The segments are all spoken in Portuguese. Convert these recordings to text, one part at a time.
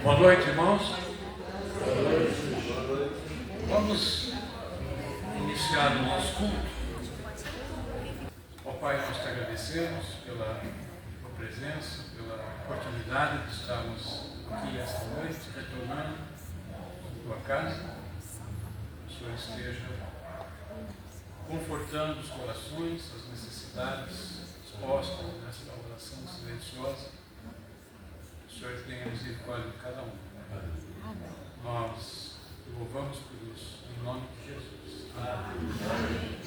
Boa noite, irmãos. Vamos iniciar o nosso culto. Ó Pai, nós te agradecemos pela tua presença, pela oportunidade de estarmos aqui esta noite, retornando à tua casa. Que o Senhor esteja confortando os corações, as necessidades expostas nesta oração silenciosa. Que o Senhor tenha misericórdia de cada um. Nós louvamos por isso, em nome de Jesus. Amém.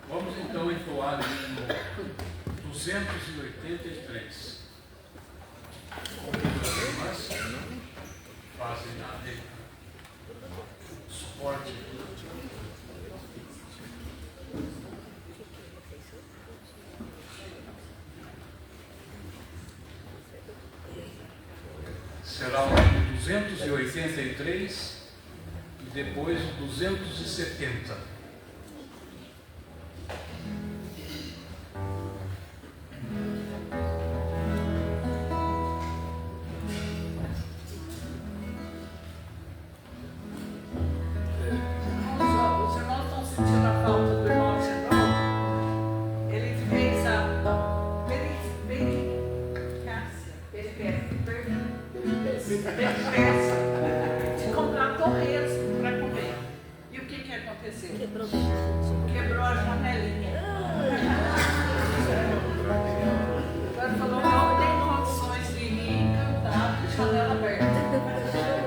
Vamos então entoar o hino 283. Como as irmãs fazem o suporte. Será o 283 e depois o 270. Quebrou a janelinha. Agora falou, não tem condições de ir cantar de janela aberta. Seja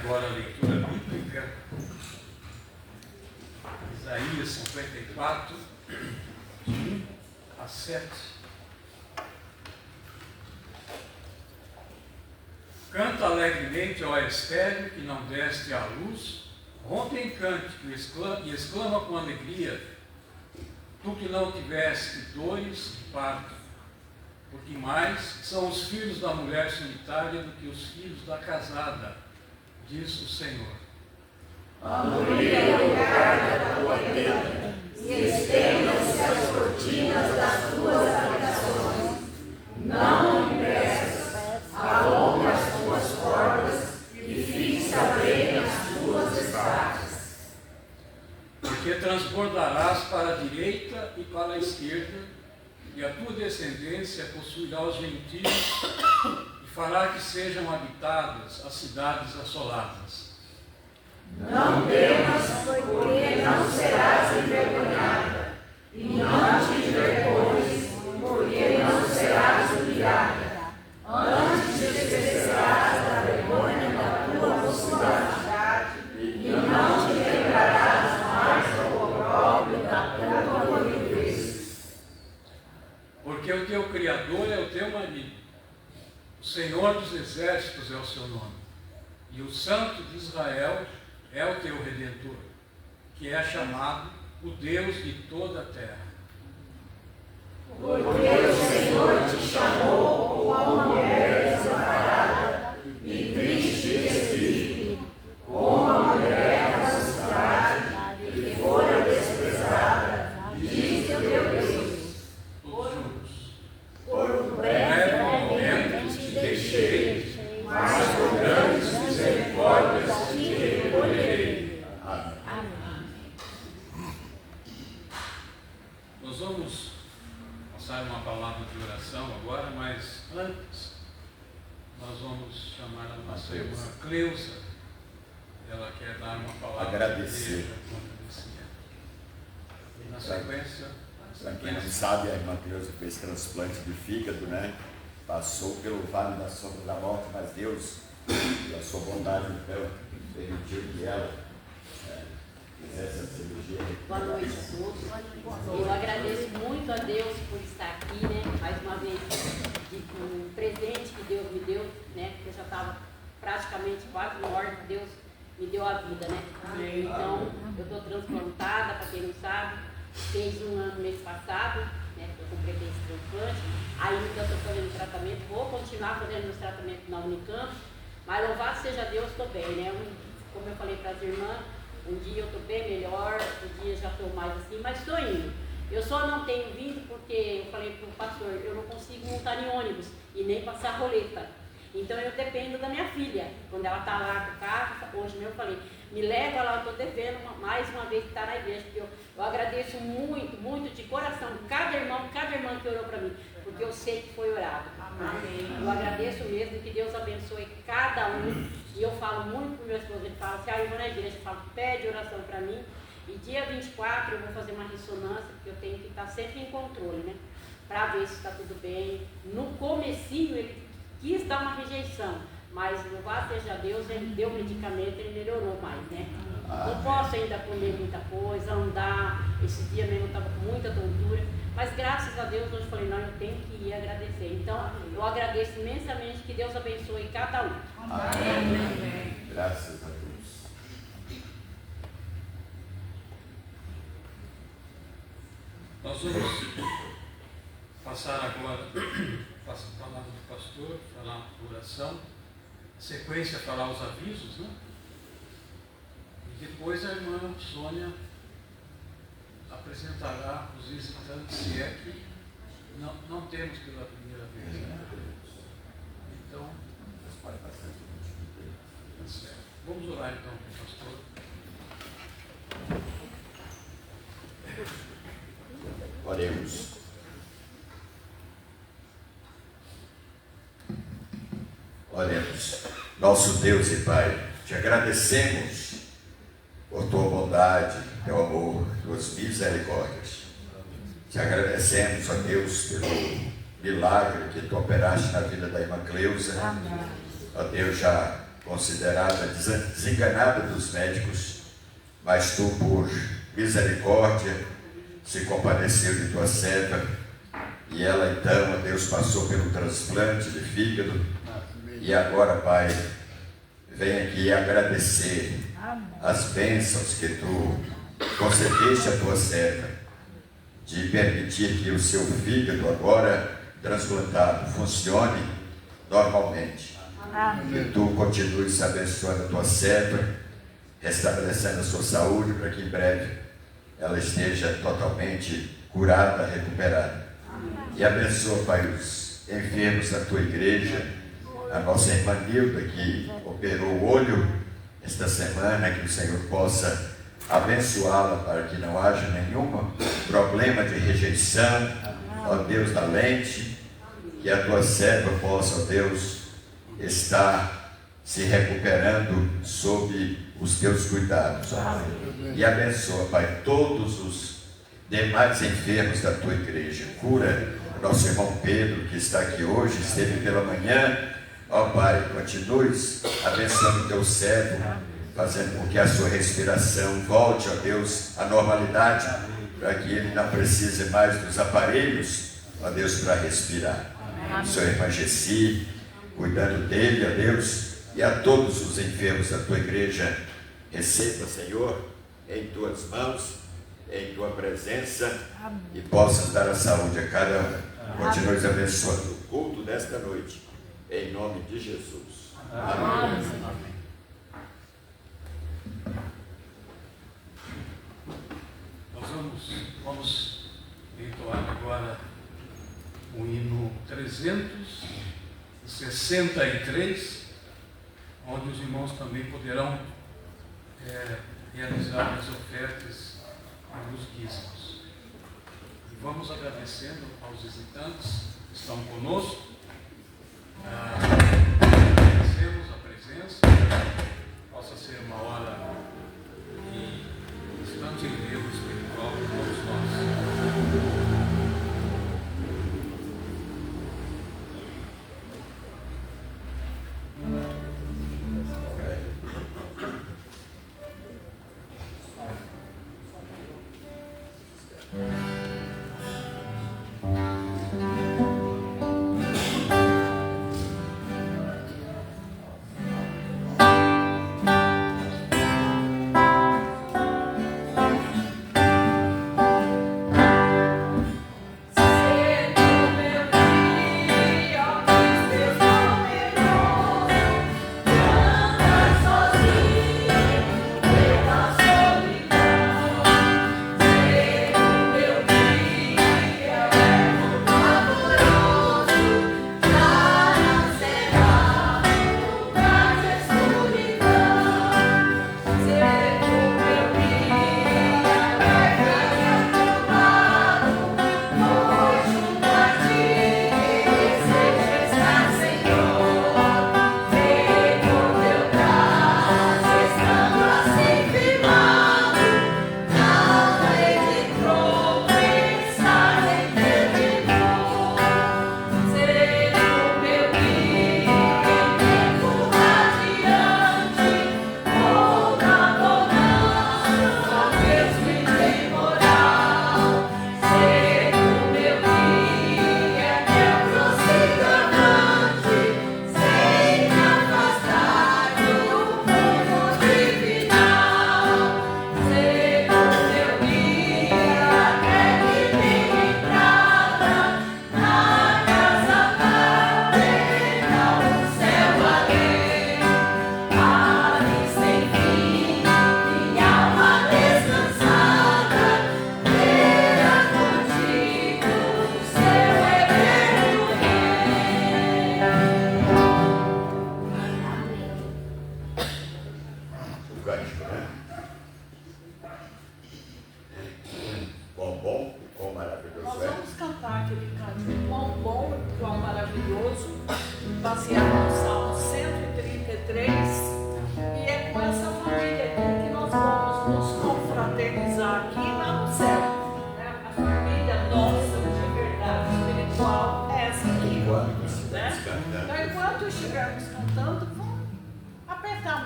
agora a leitura bíblica, Isaías 54, de 1 a 7. Canta alegremente, ó estéril, que não deste à luz, rompe em cântico e exclama com alegria, tu que não tiveste dores de parto, porque mais são os filhos da mulher solitária do que os filhos da casada, diz o Senhor. Amplia o lugar da tua tenda, e estendam-se as cortinas das tuas habitações. Não impeças, alonga as tuas cordas e fixa bem as tuas estacas. Porque transbordarás para a direita e para a esquerda, e a tua descendência possuirá os gentios e fará que sejam habitadas as cidades assoladas. Não temas, porque não serás envergonhada, e não te envergonhes, porque não serás humilhada. Antes esquecerás da vergonha da tua mocidade, e não te lembrarás mais do opróbrio da tua viuvez. Porque o teu Criador é o teu marido, o Senhor dos exércitos é o seu nome, e o Santo de Israel é o teu Redentor, que é chamado o Deus de toda a terra. Porque o Senhor te chamou como uma mulher desamparada e triste de espírito, como uma mulher da mocidade que fora desprezada, diz o teu Deus. Todos juntos. Por um breve momento te deixei, mas por grandes misericórdias te recolherei. Nós vamos passar uma palavra de oração agora, mas antes nós vamos chamar a nossa irmã Cleusa. Ela quer dar uma palavra Agradecer. de agradecimento. E na sequência, Para quem não sabe, a irmã Cleusa fez transplante de fígado, né? Passou pelo vale da sombra da morte, mas Deus, pela sua bondade, então, permitiu que ela fizesse a cirurgia. Boa noite a todos. Eu agradeço muito a Deus por estar aqui, né? Mais uma vez, um presente que Deus me deu, né? Porque eu já estava praticamente quase morta, Deus me deu a vida, né? Então, eu estou transplantada, para quem não sabe, fez um ano mês passado, né? Eu completei esse transplante, ainda estou fazendo tratamento, vou continuar fazendo meus tratamentos na Unicamp, mas louvado seja Deus, estou bem, né? Como eu falei para as irmãs, um dia eu estou bem melhor, outro dia já estou mais assim, mas estou indo. Eu só não tenho vindo porque eu falei para o pastor, eu não consigo montar em ônibus e nem passar roleta. Então eu dependo da minha filha. Quando ela está lá com o carro, hoje mesmo eu falei, me leva lá, eu estou devendo mais uma vez que está na igreja, porque eu agradeço muito, muito de coração, cada irmã que orou para mim, porque eu sei que foi orado. Amém. Eu agradeço mesmo, que Deus abençoe cada um. E eu falo muito para o meu esposo, ele fala, se a irmã na igreja fala, pede oração para mim. E dia 24 eu vou fazer uma ressonância, porque eu tenho que estar sempre em controle, né? Para ver se está tudo bem. No comecinho ele quis dar uma rejeição, mas louvado seja Deus, ele deu medicamento, ele melhorou mais, né? Não posso ainda comer muita coisa, andar. Esse dia mesmo eu estava com muita tontura, mas graças a Deus hoje eu falei, não, eu tenho que ir agradecer. Então eu agradeço imensamente, que Deus abençoe cada um. Amém. Graças a Deus. nós vamos passar agora a palavra do pastor, falar a oração, a sequência falar os avisos, né? E depois a irmã Sônia apresentará os visitantes, se é que não temos pela primeira vez, né? Então, tá certo. Vamos orar então com o pastor. Oremos. Oremos. Nosso Deus e Pai, te agradecemos por tua bondade, teu amor, tuas misericórdias. Te agradecemos, ó Deus, pelo milagre que tu operaste na vida da irmã Cleusa. Ó Deus, já considerada desenganada dos médicos, mas tu, por misericórdia, se compadeceu de tua serva, e ela então, ó Deus, passou pelo transplante de fígado, e agora, Pai, vem aqui agradecer as bênçãos que tu concedeste à tua serva, de permitir que o seu fígado agora transplantado funcione normalmente. Que tu continues abençoando a tua serva, restabelecendo a sua saúde, para que em breve ela esteja totalmente curada, recuperada. E abençoa, Pai, os enfermos da tua igreja, a nossa irmã Nilda, que operou o olho esta semana, que o Senhor possa abençoá-la para que não haja nenhum problema de rejeição, ó Deus, da lente, que a tua serva possa, ó Deus, estar se recuperando sob os teus cuidados, ó. E abençoa, Pai, todos os demais enfermos da tua igreja. Cura o nosso irmão Pedro, que está aqui hoje, esteve pela manhã, ó Pai, continues abençoando o teu servo, fazendo com que a sua respiração volte, ó Deus, à normalidade, para que ele não precise mais dos aparelhos, ó Deus, para respirar. Sua irmã Gessi, cuidando dele, ó Deus, e a todos os enfermos da tua igreja, receba, Senhor, em tuas mãos, em tua presença, e possas dar a saúde a cada um. Continues abençoando o culto desta noite, em nome de Jesus. Amém. Nós vamos entoar agora o hino 363, onde os irmãos também poderão realizar as ofertas dos dízimos. E vamos agradecendo aos visitantes que estão conosco. Agradecemos a presença, possa ser uma hora de bastante enlevo espiritual para todos nós.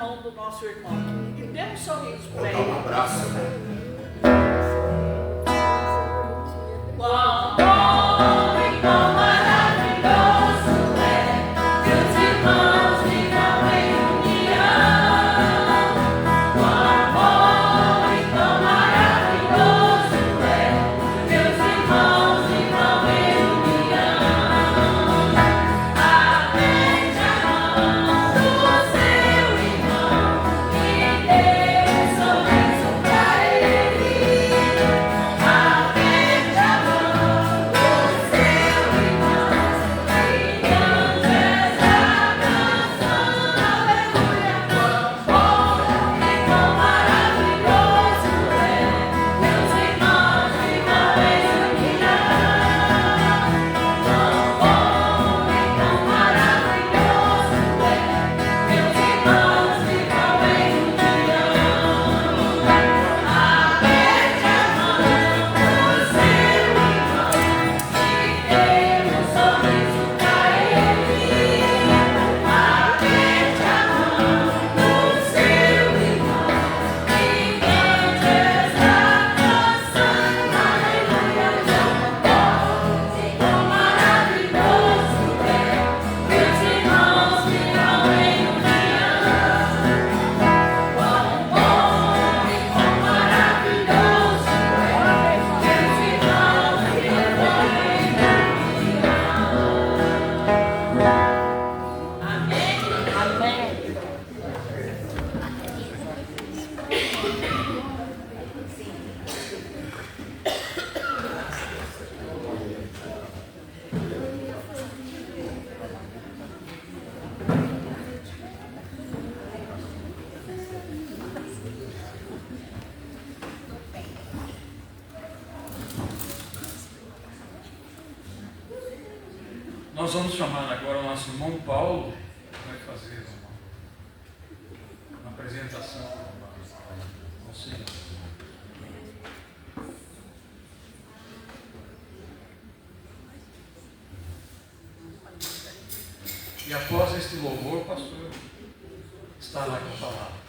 mão do nosso irmão. Dê um sorriso para Vou dar um ele. abraço. Quão bom e quão maravilhoso é que os irmãos vivam em união. Quão bom e quão maravilhoso é que os irmãos vivam em união. Aperte a mão do seu irmão e dê um sorriso pra ele. Aperte a mão do seu irmão e cante essa canção. Aleluia! Quão bom e quão maravilhoso é que os irmãos vivam em união. Quão bom e quão maravilhoso é que os irmãos vivam em união. Aperte a mão do seu irmão e dê um sorriso pra ele. Aperte a mão do seu irmão e cante essa canção. Aleluia! Quão bom e quão maravilhoso é que os irmãos vivam em união. Quão bom e quão maravilhoso é que os irmãos vivam em união. Amém. Amém. Nós vamos chamar agora o nosso irmão Paulo, que vai fazer uma apresentação ao Senhor. E após este louvor, o pastor estará com a palavra.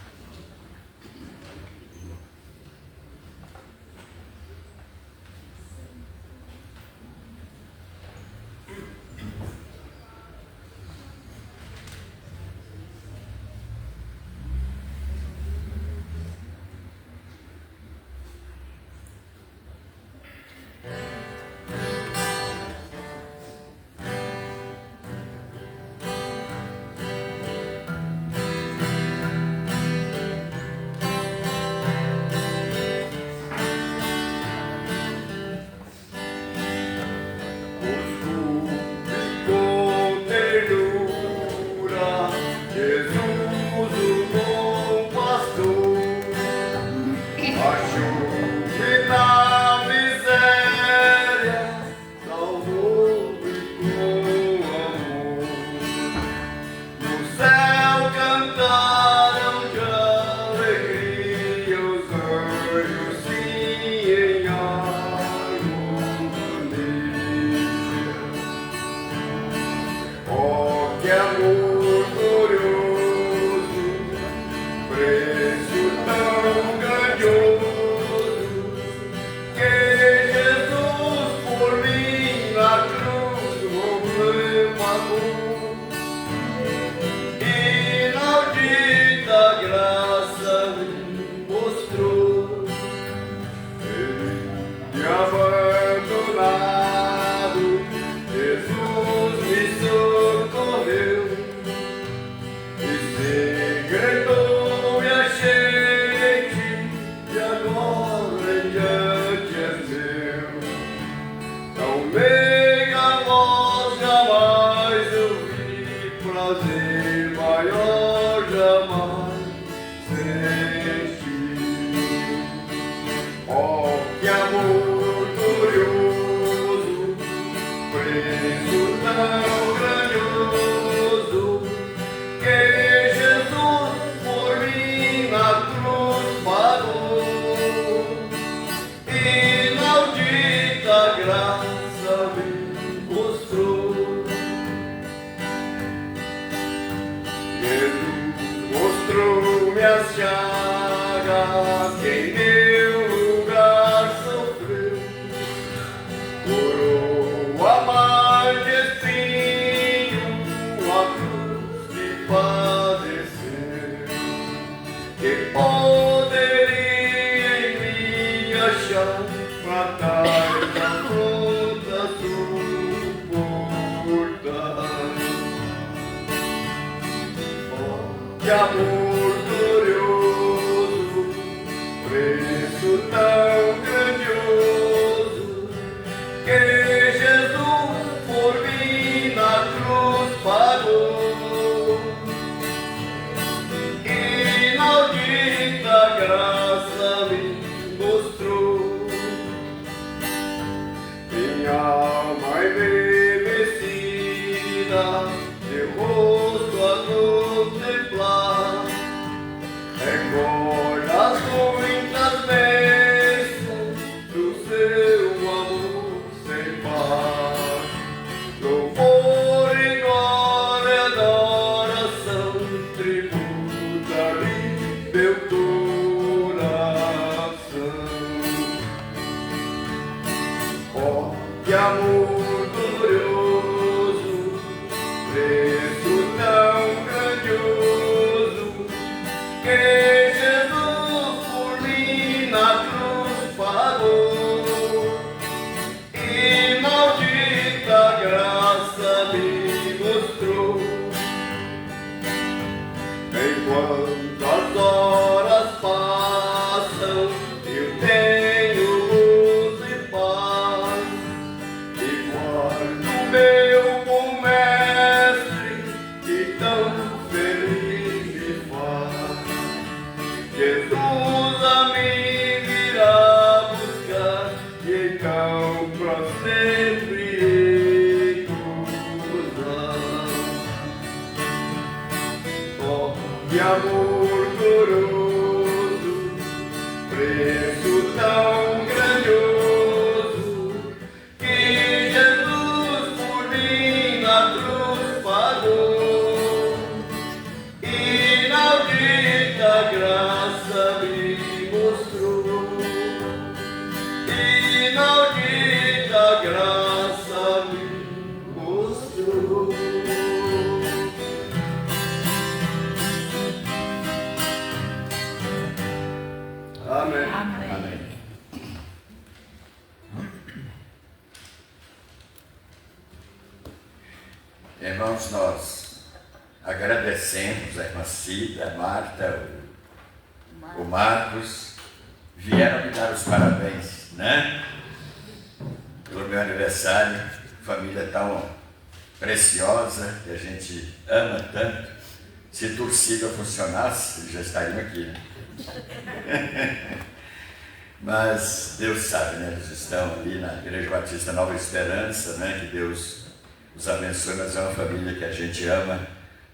que em meu lugar sofreu, coroa mais de espinho, a cruz que padeceu, que poderia em minha chão matar a toda suportar. Oh, que amor glorioso, preço tão grandioso, que Jesus por mim na cruz pagou. Inaudita graça me mostrou, minha alma envelhecida, seu rosto a contemplar, recorda as muitas bênçãos do seu amor sem par. Louvor e glória, adoração, tributa-lhe meu coração. Oh, que amor glorioso, preço tão grandioso, que Jesus por mim na cruz pagou. Inaudita graça me mostrou, enquanto as horas passam, eu tenho luz e paz, e guardo meu bom mestre, que tão feliz me faz. Jesus a mim virá buscar, e então pra sempre hei gozar. Oh, que amor glorioso, preço tão grandioso, que Jesus por mim na cruz pagou. Inaudita graça me mostrou, inaudita graça me mostrou. Amém. Amém. Irmãos, nós agradecemos a irmã Cida, a Marta, o Marcos, vieram me dar os parabéns, né? Pelo meu aniversário, família tão preciosa, que a gente ama tanto. Se torcida funcionasse, eles já estariam aqui, né? Mas Deus sabe, né? Eles estão ali na Igreja Batista Nova Esperança, né? Que Deus os abençoe, mas é uma família que a gente ama,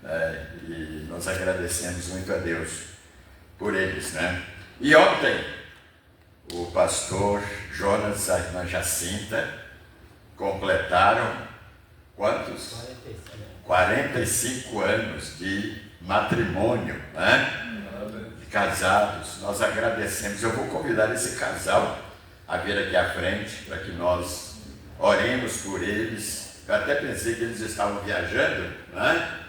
né? E nós agradecemos muito a Deus por eles, né? E ontem, o pastor Jonas e a irmã Jacinta completaram quantos? 45 anos de matrimônio, né? Casados. Nós agradecemos. Eu vou convidar esse casal a vir aqui à frente para que nós oremos por eles. Eu até pensei que eles estavam viajando, né?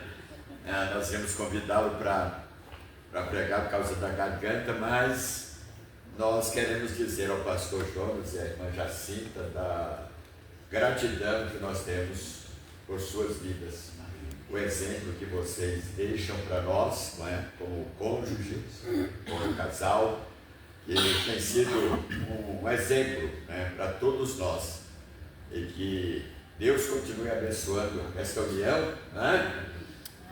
Nós íamos convidá-lo para pregar por causa da garganta, mas nós queremos dizer ao pastor Jonas e à irmã Jacinta da gratidão que nós temos por suas vidas. O exemplo que vocês deixam para nós, não é? Como cônjuge, como casal, que tem sido um exemplo, né, para todos nós. E que Deus continue abençoando esta união, né?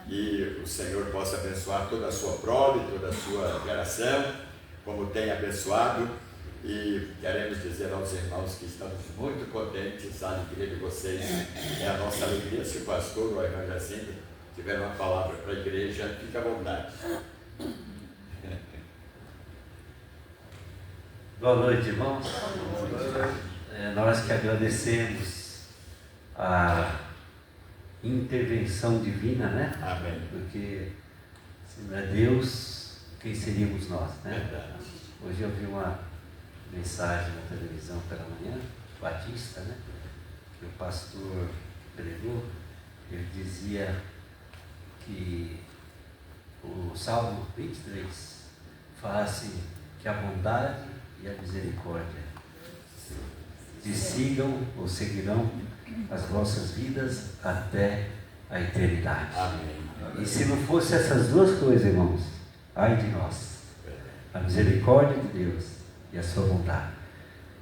E o Senhor possa abençoar toda a sua prole, toda a sua geração, como tem abençoado. E queremos dizer aos irmãos que estamos muito contentes, a alegria de vocês é a nossa alegria. Se o pastor ou a irmã Jacinta tiver uma palavra para a igreja, fique à vontade. Boa noite, irmãos. Nós que agradecemos a intervenção divina, né? Amém. Porque se não é Deus, quem seríamos nós, né? Verdade. Hoje eu vi uma mensagem na televisão pela manhã, Batista, né? Que o pastor pregou, ele dizia que o Salmo 23 fala assim, que a bondade e a misericórdia te sigam ou seguirão as vossas vidas até a eternidade. Amém. E se não fosse essas duas coisas, irmãos, ai de nós, a misericórdia de Deus e a sua bondade.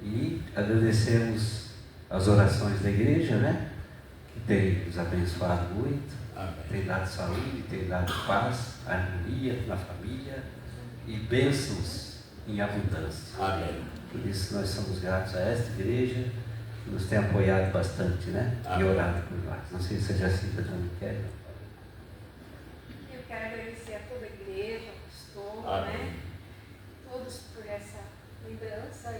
E agradecemos as orações da igreja, né? Que tem nos abençoado muito, tem dado saúde, tem dado paz, harmonia na família e bênçãos em abundância. Amém. Por isso nós somos gratos a esta igreja, que nos tem apoiado bastante, né? E orado por nós. Não sei se a Jacinta também quer. Eu quero agradecer a toda a igreja, ao pastor, Amém. né? Todos por essa lembrança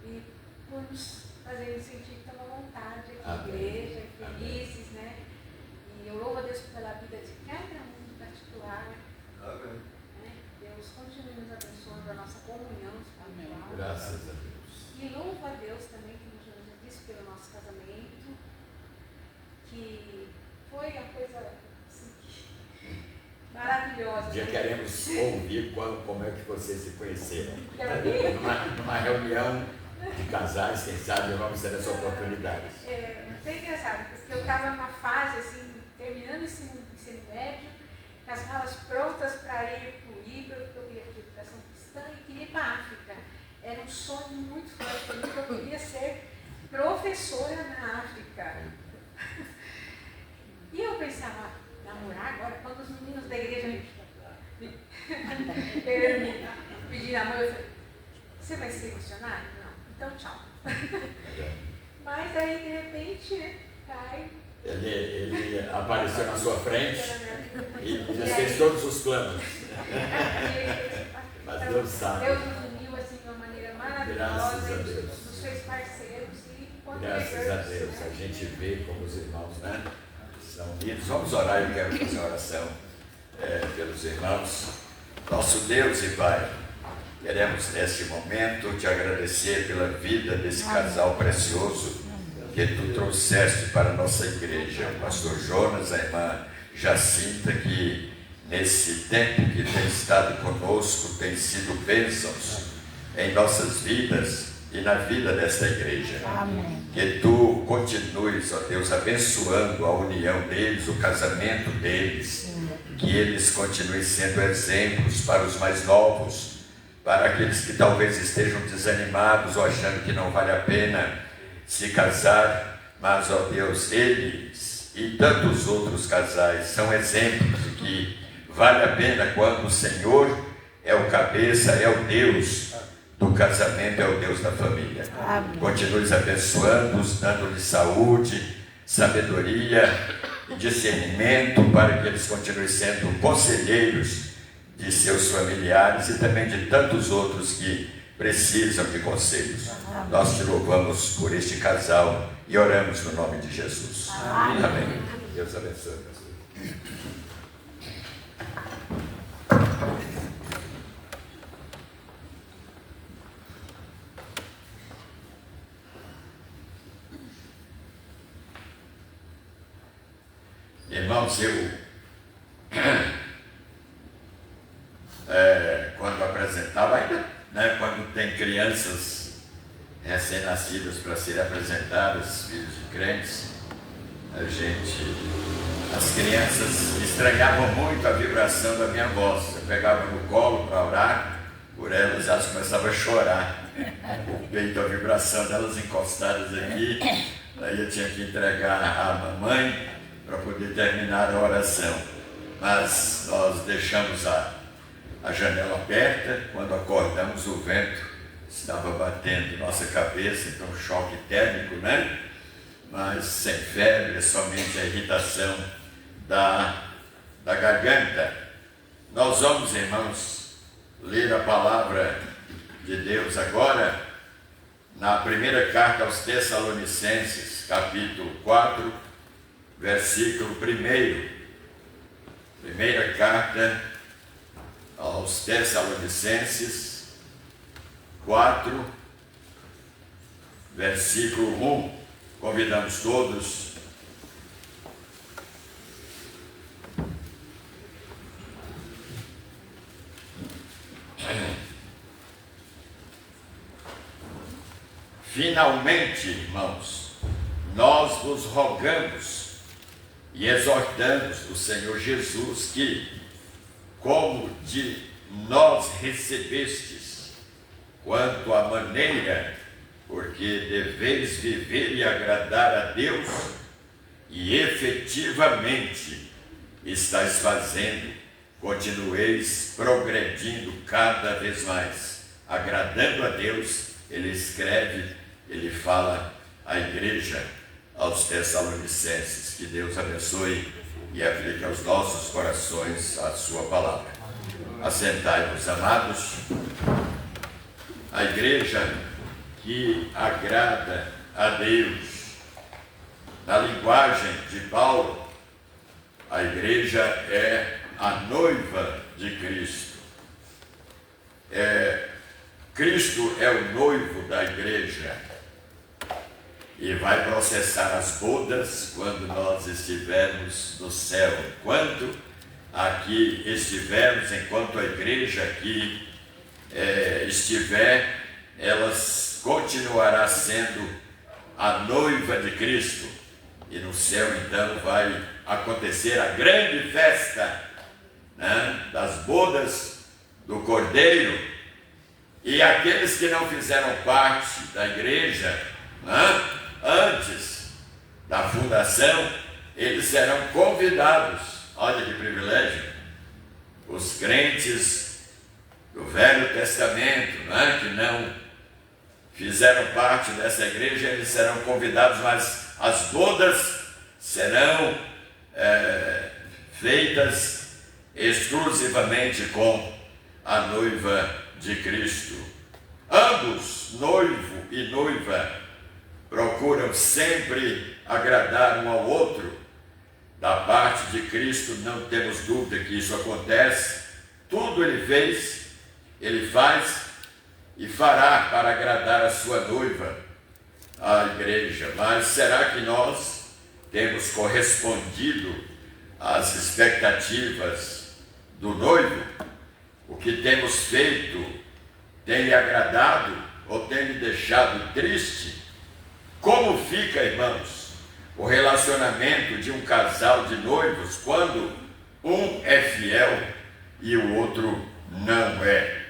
e por nos fazerem sentir tão à vontade aqui na Amém. igreja, Amém. felizes, né? E eu louvo a Deus pela vida de cada um em particular. Amém. Né? Deus continue nos abençoando a nossa comunhão espiritual. Graças a Deus. E louvo a Deus também, como o João já disse, pelo nosso casamento, que foi a coisa assim, maravilhosa. Já né? queremos ouvir como é que vocês se conheceram. Quer ouvir? Numa reunião de casais, quem sabe vamos ter essa oportunidade. Foi engraçado, porque eu estava numa fase assim, terminando o ensino médio, com as malas prontas para ir para o IBRA, porque eu queria ir para São Cristã e queria ir para a África. Era um sonho muito forte para mim, que eu queria ser professora na África. E eu pensava, namorar agora, quando os meninos da igreja me pediram namoro, eu falei, você vai ser missionário? Não, então tchau. Mas aí, de repente, né, cai. Ele apareceu na sua frente e desfez todos os planos. Mas Deus sabe. Deus nos uniu assim de uma maneira maravilhosa. Graças a Deus. Nos fez parceiros e Graças a Deus. A gente vê como os irmãos, né, são unidos. Vamos orar, eu quero fazer uma oração pelos irmãos. Nosso Deus e Pai, queremos neste momento te agradecer pela vida desse casal precioso que tu trouxeste para a nossa igreja, o pastor Jonas, a irmã Jacinta, que nesse tempo que tem estado conosco tem sido bênçãos em nossas vidas e na vida desta igreja. Amém. Que tu continues, ó Deus, abençoando a união deles, o casamento deles, que eles continuem sendo exemplos para os mais novos, para aqueles que talvez estejam desanimados ou achando que não vale a pena se casar, mas, ó Deus, eles e tantos outros casais são exemplos de que vale a pena quando o Senhor é o cabeça, é o Deus do casamento, é o Deus da família. Amém. Continue abençoando-os, dando-lhes saúde, sabedoria e discernimento para que eles continuem sendo conselheiros de seus familiares e também de tantos outros que precisam de conselhos. Nós te louvamos por este casal e oramos no nome de Jesus. Amém. Deus abençoe. Irmãos, quando apresentava ainda, né, quando tem crianças recém-nascidas para serem apresentadas, filhos de crentes, as crianças estranhavam muito a vibração da minha voz. Eu pegava no colo para orar por elas, elas começavam a chorar, o peito, a vibração delas encostadas aqui. Daí eu tinha que entregar a mamãe para poder terminar a oração. Mas nós deixamos a janela aberta. Quando acordamos, o vento estava batendo em nossa cabeça, então um choque térmico, né? Mas sem febre, somente a irritação da garganta. Nós vamos, irmãos, ler a palavra de Deus agora na primeira carta aos Tessalonicenses, capítulo 4, versículo 1. Primeira carta aos Tessalonicenses, 4, versículo 1. Convidamos todos. Finalmente, irmãos, nós vos rogamos e exortamos o Senhor Jesus que, como de nós recebestes, quanto à maneira, porque deveis viver e agradar a Deus, e efetivamente estáis fazendo, continueis progredindo cada vez mais, agradando a Deus. Ele escreve, ele fala à igreja, aos Tessalonicenses. Que Deus abençoe e aplique aos nossos corações a sua palavra. Assentai-vos, amados. A igreja que agrada a Deus, na linguagem de Paulo, a igreja é a noiva de Cristo. Cristo é o noivo da igreja e vai processar as bodas quando nós estivermos no céu. Enquanto aqui estivermos, enquanto a igreja aqui estiver, ela continuará sendo a noiva de Cristo. E no céu, então, vai acontecer a grande festa, né, das bodas do Cordeiro. E aqueles que não fizeram parte da igreja, né, antes da fundação, eles serão convidados. Olha que privilégio! Os crentes do Velho Testamento, né, que não fizeram parte dessa igreja, eles serão convidados, mas as bodas serão feitas exclusivamente com a noiva de Cristo. Ambos, noivo e noiva, procuram sempre agradar um ao outro. Da parte de Cristo não temos dúvida que isso acontece. Tudo ele fez, ele faz e fará para agradar a sua noiva, a igreja. Mas será que nós temos correspondido às expectativas do noivo? O que temos feito tem lhe agradado ou tem lhe deixado triste? Como fica, irmãos, o relacionamento de um casal de noivos quando um é fiel e o outro não é?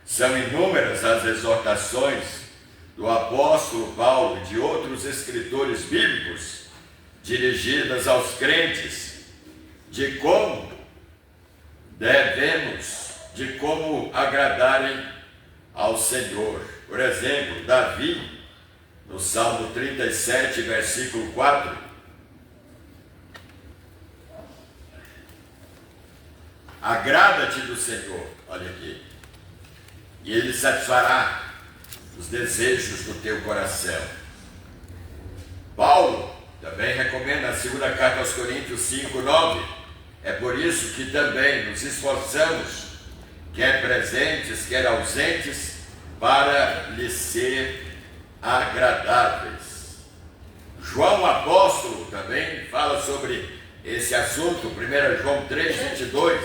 São inúmeras as exortações do apóstolo Paulo e de outros escritores bíblicos dirigidas aos crentes de como de como agradarem ao Senhor. Por exemplo, Davi, no Salmo 37, versículo 4, agrada-te do Senhor, olha aqui, e Ele satisfará os desejos do teu coração. Paulo também recomenda a segunda carta aos Coríntios 5, 9, é por isso que também nos esforçamos, quer presentes, quer ausentes, para lhe ser agradáveis. João apóstolo também fala sobre esse assunto, 1 João 3, 22,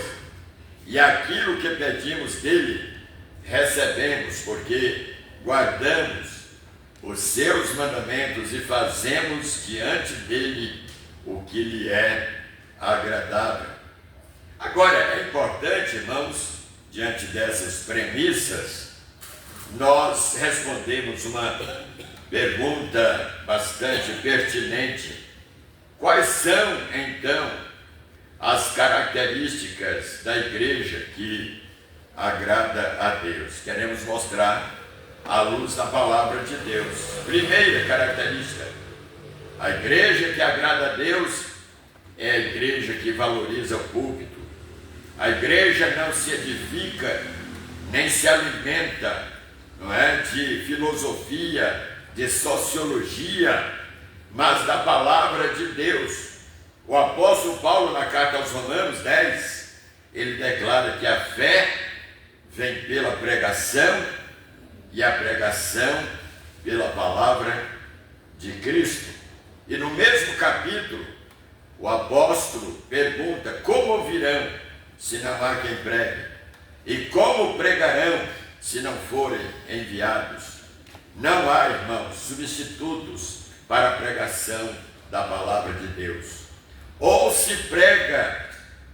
e aquilo que pedimos dele, recebemos, porque guardamos os seus mandamentos e fazemos diante dele o que lhe é agradável. Agora, é importante, irmãos, diante dessas premissas, nós respondemos uma pergunta bastante pertinente. Quais são, então, as características da igreja que agrada a Deus? Queremos mostrar à luz da palavra de Deus. Primeira característica: a igreja que agrada a Deus é a igreja que valoriza o púlpito. A igreja não se edifica, nem se alimenta, não é, de filosofia, de sociologia, mas da palavra de Deus. O apóstolo Paulo, na carta aos Romanos 10, ele declara que a fé vem pela pregação e a pregação pela palavra de Cristo. E no mesmo capítulo, o apóstolo pergunta: como ouvirão se não há quem pregue? E como pregarão se não forem enviados? Não há, irmãos, substitutos para a pregação da palavra de Deus. Ou se prega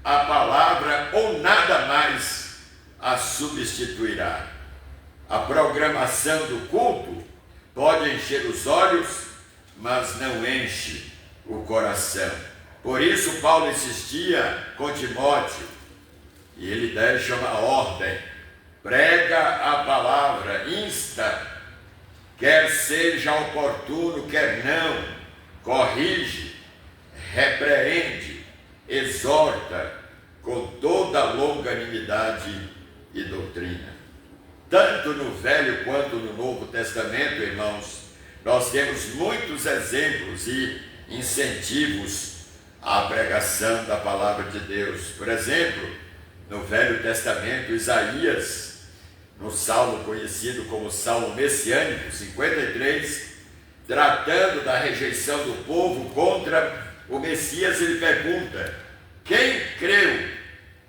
a palavra, ou nada mais a substituirá. A programação do culto pode encher os olhos, mas não enche o coração. Por isso Paulo insistia com Timóteo, e ele deixa uma ordem: prega a palavra, insta, quer seja oportuno, quer não, corrige, repreende, exorta com toda longanimidade e doutrina. Tanto no Velho quanto no Novo Testamento, irmãos, nós temos muitos exemplos e incentivos à pregação da palavra de Deus. Por exemplo, no Velho Testamento, Isaías, no salmo conhecido como Salmo Messiânico 53, tratando da rejeição do povo contra o Messias, ele pergunta: quem creu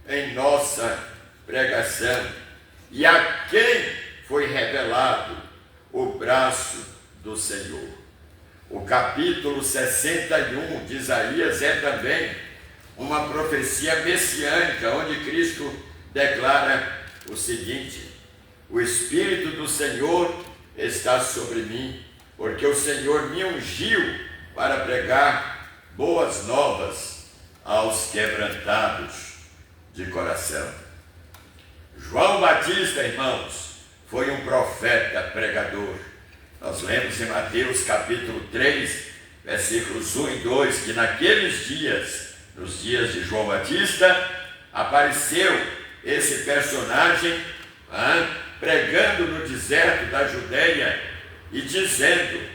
em nossa pregação? E a quem foi revelado o braço do Senhor? O capítulo 61 de Isaías é também uma profecia messiânica, onde Cristo declara o seguinte: o Espírito do Senhor está sobre mim, porque o Senhor me ungiu para pregar boas novas aos quebrantados de coração. João Batista, irmãos, foi um profeta pregador. Nós lemos em Mateus capítulo 3, versículos 1 e 2, que naqueles dias, nos dias de João Batista, apareceu esse personagem pregando no deserto da Judeia e dizendo: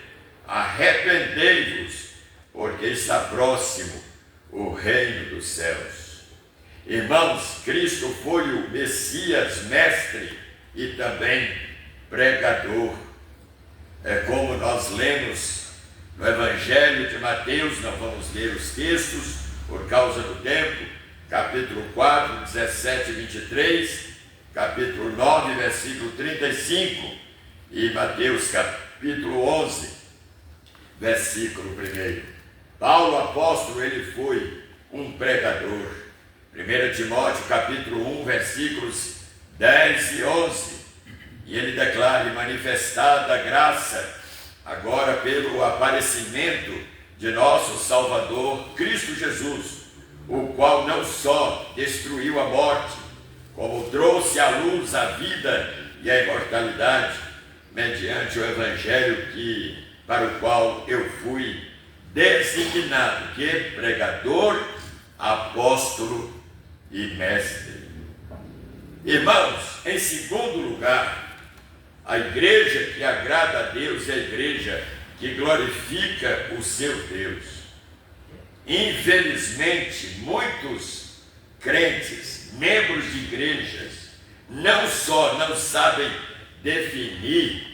arrependei-vos, porque está próximo o reino dos céus. Irmãos, Cristo foi o Messias, mestre e também pregador. É como nós lemos no Evangelho de Mateus, não vamos ler os textos por causa do tempo, capítulo 4, 17 e 23, capítulo 9, versículo 35, e Mateus capítulo 11, versículo 1. Paulo, apóstolo, ele foi um pregador. 1 Timóteo capítulo 1, versículos 10 e 11, e ele declara: manifestada a graça, agora pelo aparecimento de nosso Salvador, Cristo Jesus, o qual não só destruiu a morte, como trouxe à luz a vida e a imortalidade, mediante o Evangelho para o qual eu fui designado, que pregador, apóstolo e mestre. Irmãos, em segundo lugar, a igreja que agrada a Deus é a igreja que glorifica o seu Deus. Infelizmente, muitos crentes, membros de igrejas, não só não sabem definir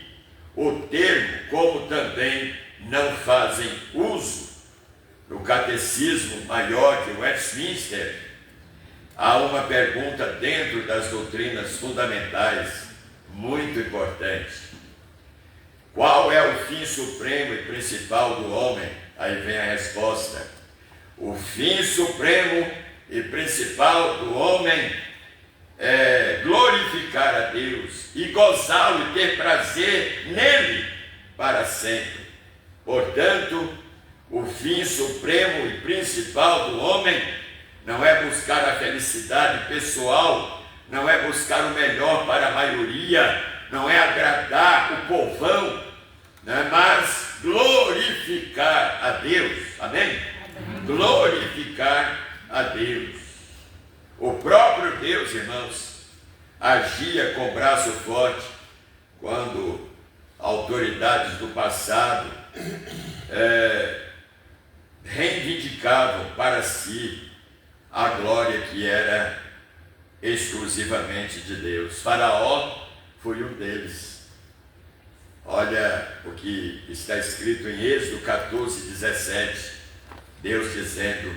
o termo, como também não fazem uso. No Catecismo Maior de Westminster, há uma pergunta dentro das doutrinas fundamentais, muito importante: qual é o fim supremo e principal do homem? Aí vem a resposta: o fim supremo e principal do homem é glorificar a Deus e gozá-lo e ter prazer nele para sempre. Portanto, o fim supremo e principal do homem não é buscar a felicidade pessoal, não é buscar o melhor para a maioria, não é agradar o povão, né? Mas glorificar a Deus. Amém? Glorificar a Deus. O próprio Deus, irmãos, agia com braço forte quando autoridades do passado reivindicavam para si a glória que era exclusivamente de Deus. Faraó foi um deles. o que está escrito em Êxodo 14, 17, Deus dizendo: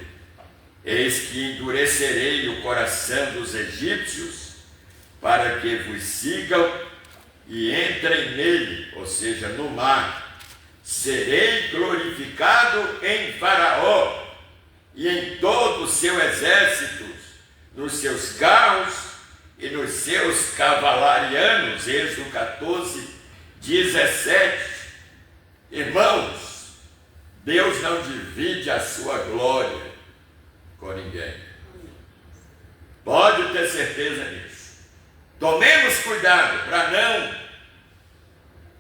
eis que endurecerei o coração dos egípcios para que vos sigam e entrem nele, ou seja, no mar. Serei glorificado em Faraó e em todo o seu exército, nos seus carros e nos seus cavalarianos. Êxodo 14, 17. Irmãos, Deus não divide a sua glória com ninguém. Pode ter certeza disso. Tomemos cuidado para não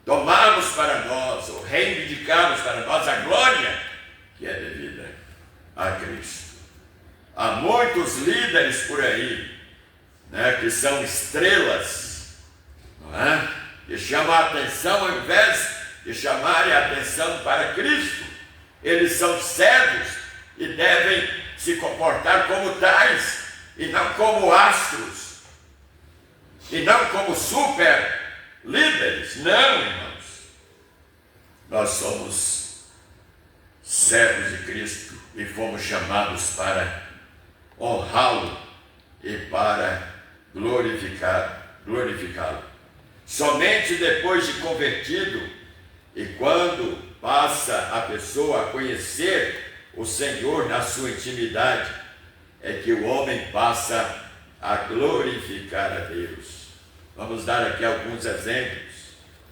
tomarmos para nós ou reivindicarmos para nós a glória que é devida a Cristo. Há muitos líderes por aí, né, que são estrelas, não é? Que chamam a atenção ao invés de chamarem a atenção para Cristo. Eles são cegos e devem se comportar como tais e não como astros e não como super líderes. Não, irmãos, nós somos servos de Cristo e fomos chamados para honrá-lo e para glorificá-lo. Somente depois de convertido e quando passa a pessoa a conhecer o Senhor na sua intimidade, é que o homem passa a glorificar a Deus. Vamos dar aqui alguns exemplos.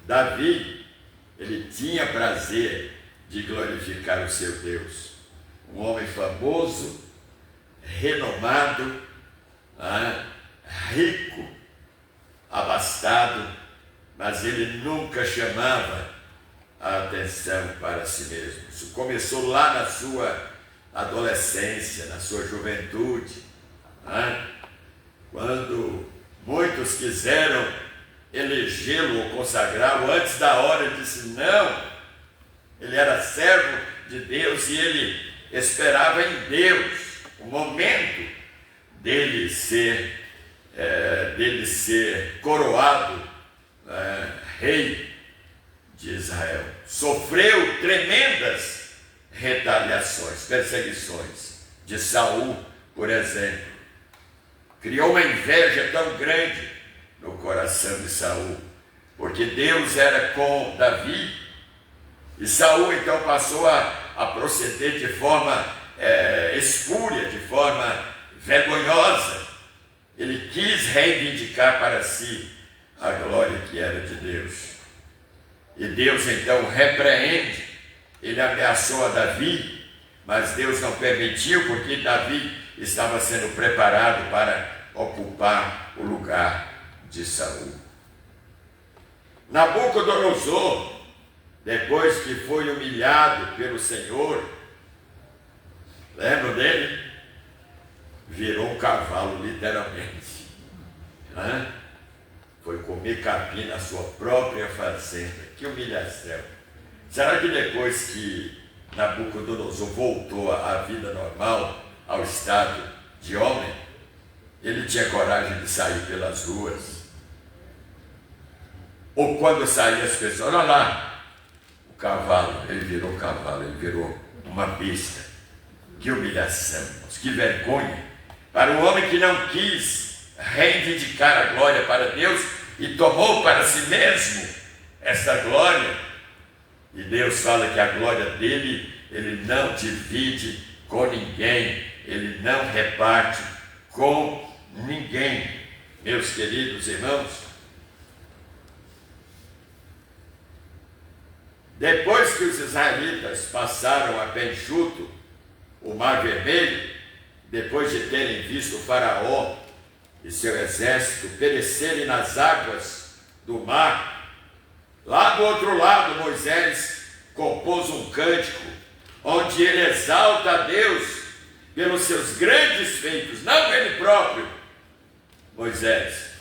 Davi, ele tinha prazer de glorificar o seu Deus. Um homem famoso, renomado, rico, abastado, mas ele nunca chamava a atenção para si mesmo. Isso começou lá na sua adolescência, na sua juventude, quando muitos quiseram elegê-lo ou consagrá-lo antes da hora. Ele disse não. Ele era servo de Deus e ele esperava em Deus o momento dele ser coroado rei de Israel. Sofreu tremendas retaliações, perseguições de Saul, por exemplo. Criou uma inveja tão grande no coração de Saul, porque Deus era com Davi, e Saul então passou a proceder de forma espúria, de forma vergonhosa. Ele quis reivindicar para si a glória que era de Deus. E Deus então repreende. Ele ameaçou a Davi, mas Deus não permitiu, porque Davi estava sendo preparado para ocupar o lugar de Saul. Nabucodonosor, depois que foi humilhado pelo Senhor, lembram dele? Virou um cavalo, literalmente. Foi comer capim na sua própria fazenda. Que humilhação! Será que depois que Nabucodonosor voltou à vida normal, ao estado de homem, ele tinha coragem de sair pelas ruas? Ou quando saía as pessoas, olha lá, o cavalo, ele virou cavalo, ele virou uma besta. Que humilhação, que vergonha para um homem que não quis reivindicar a glória para Deus e tomou para si mesmo essa glória. E Deus fala que a glória dele, ele não divide com ninguém, ele não reparte com ninguém. Meus queridos irmãos, depois que os israelitas passaram a pé enxuto o Mar Vermelho, depois de terem visto o Faraó e seu exército perecerem nas águas do mar, lá do outro lado Moisés compôs um cântico onde ele exalta a Deus pelos seus grandes feitos, não ele próprio, Moisés,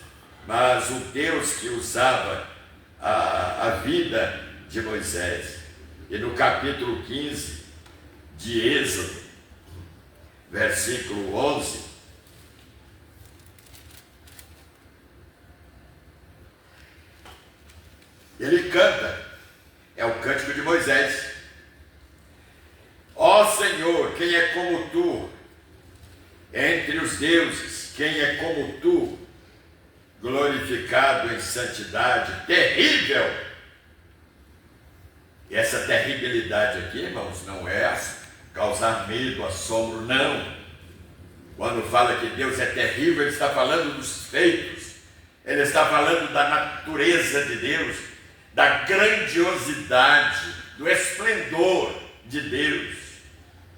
mas o Deus que usava a vida de Moisés. E no capítulo 15 de Êxodo, versículo 11, ele canta, é o Moisés. Ó Senhor, quem é como tu? Entre os deuses, quem é como tu? Glorificado em santidade, terrível. E essa terribilidade aqui, irmãos, não é causar medo, assombro, não. Quando fala que Deus é terrível, ele está falando dos feitos. Ele está falando da natureza de Deus, da grandiosidade, do esplendor de Deus.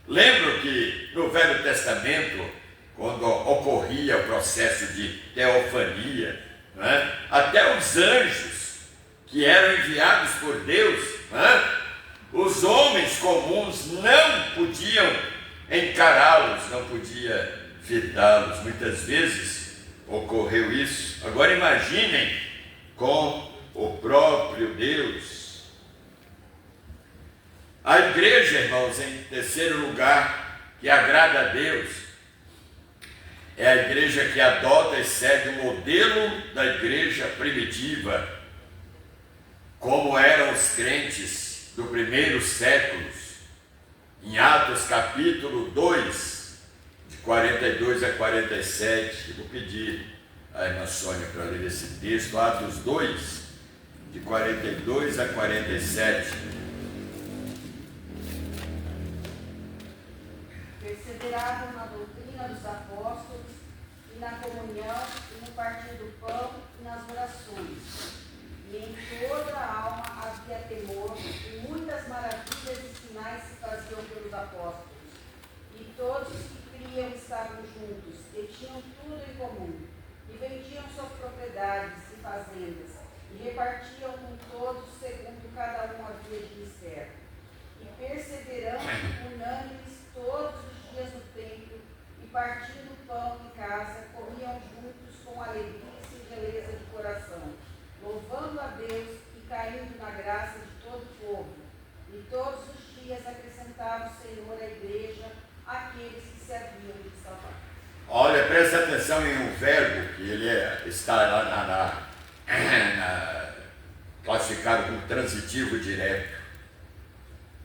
Lembro que no Velho Testamento, quando ocorria o processo de teofania, até os anjos que eram enviados por Deus, os homens comuns não podiam encará-los, não podiam fitá-los. Muitas vezes ocorreu isso. Agora imaginem com o próprio Deus. A igreja, irmãos, em terceiro lugar, que agrada a Deus, é a igreja que adota e segue o modelo da igreja primitiva, como eram os crentes do primeiro século. Em Atos capítulo 2, de 42 a 47, vou pedir a irmã Sônia para ler esse texto, Atos 2, de 42 a 47. Perseveravam na doutrina dos apóstolos, e na comunhão, e no partir do pão, e nas orações. E em toda a alma havia temor, e muitas maravilhas e sinais se faziam pelos apóstolos. E todos os que criam estavam juntos, e tinham tudo em comum, e vendiam suas propriedades e fazendas, e repartiam com todos segundo cada um havia de mister. E perseverando unânimes todos os dias no templo, e partindo o pão em casa, comiam juntos com alegria e singeleza de coração, louvando a Deus e caindo na graça de todo o povo. E todos os dias acrescentava o Senhor à igreja aqueles que se haviam de salvar. Olha, presta atenção em um verbo que ele está lá classificado como transitivo direto.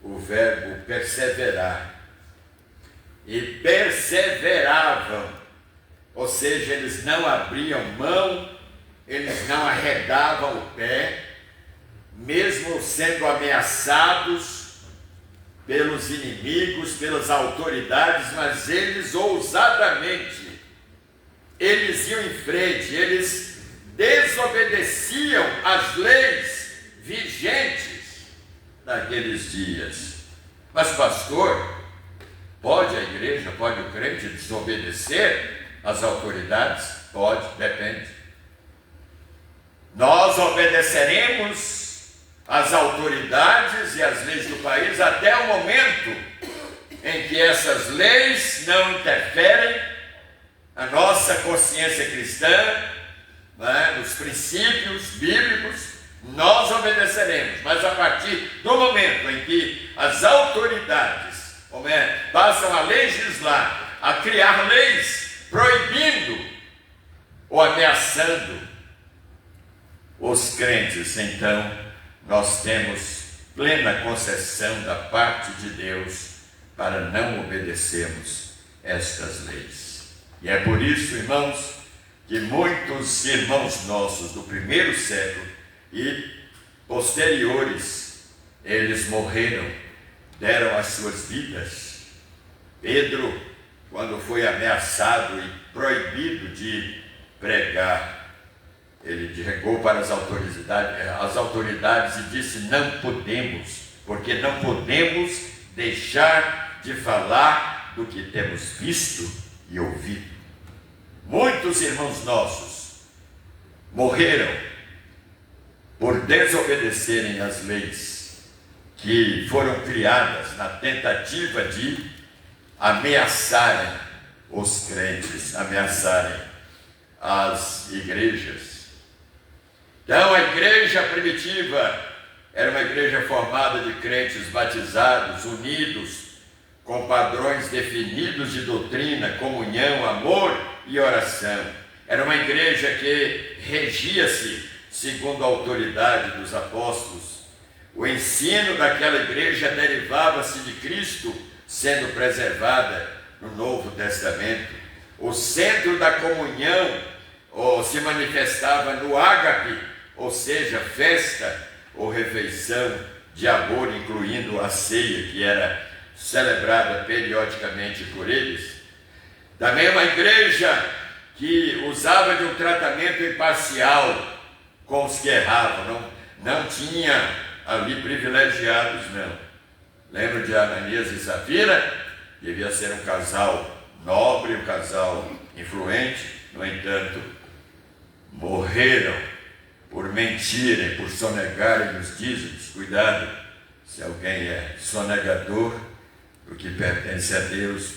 O verbo perseverar. E perseveravam, ou seja, eles não abriam mão, eles não arredavam o pé, mesmo sendo ameaçados pelos inimigos, pelas autoridades, mas eles ousadamente, eles iam em frente, eles desobedeciam às leis vigentes daqueles dias. Mas pastor, pode a igreja, pode o crente desobedecer às autoridades? Pode, depende. Nós obedeceremos às autoridades e às leis do país até o momento em que essas leis não interferem na nossa consciência cristã, nos princípios bíblicos. Nós obedeceremos, mas a partir do momento em que as autoridades passam a legislar, a criar leis proibindo ou ameaçando os crentes, então nós temos plena concessão da parte de Deus para não obedecermos estas leis. E é por isso, irmãos, que muitos irmãos nossos do primeiro século e posteriores, eles morreram, deram as suas vidas. Pedro, quando foi ameaçado e proibido de pregar, ele chegou para as autoridades e disse: não podemos, porque não podemos deixar de falar do que temos visto e ouvido. Muitos irmãos nossos morreram por desobedecerem às leis que foram criadas na tentativa de ameaçarem os crentes, ameaçarem as igrejas. Então a igreja primitiva era uma igreja formada de crentes batizados, unidos, com padrões definidos de doutrina, comunhão, amor e oração. Era uma igreja que regia-se segundo a autoridade dos apóstolos. O ensino daquela igreja derivava-se de Cristo, sendo preservada no Novo Testamento. O centro da comunhão se manifestava no ágape, ou seja, festa ou refeição de amor, incluindo a ceia, que era celebrada periodicamente por eles. Também uma igreja que usava de um tratamento imparcial com os que erravam, não tinha ali privilegiados, não. Lembro de Ananias e Safira? Devia ser um casal nobre, um casal influente, no entanto, morreram por mentirem, por sonegarem os dízimos. Cuidado, se alguém é sonegador do que pertence a Deus,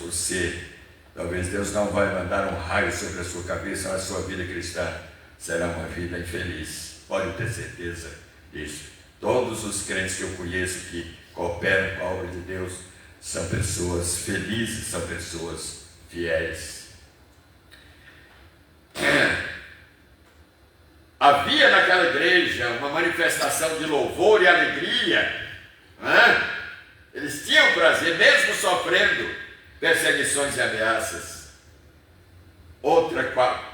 talvez Deus não vai mandar um raio sobre a sua cabeça, mas a sua vida cristã será uma vida infeliz. Pode ter certeza disso. Todos os crentes que eu conheço que cooperam com a obra de Deus são pessoas felizes, são pessoas fiéis. Havia naquela igreja uma manifestação de louvor e alegria. Eles tinham prazer, mesmo sofrendo perseguições e ameaças. Outra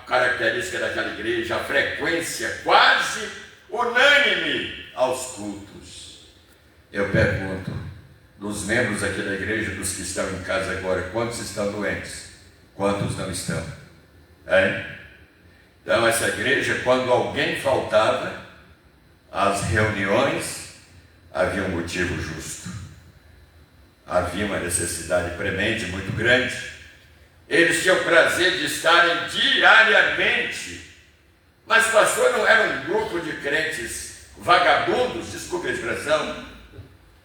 característica daquela igreja, a frequência quase unânime aos cultos. Eu pergunto, dos membros aqui da igreja, dos que estão em casa agora, quantos estão doentes? Quantos não estão? Então essa igreja, quando alguém faltava às reuniões, havia um motivo justo. Havia uma necessidade premente muito grande. Eles tinham prazer de estarem diariamente. Mas pastor, não era um grupo de crentes vagabundos, desculpe a expressão,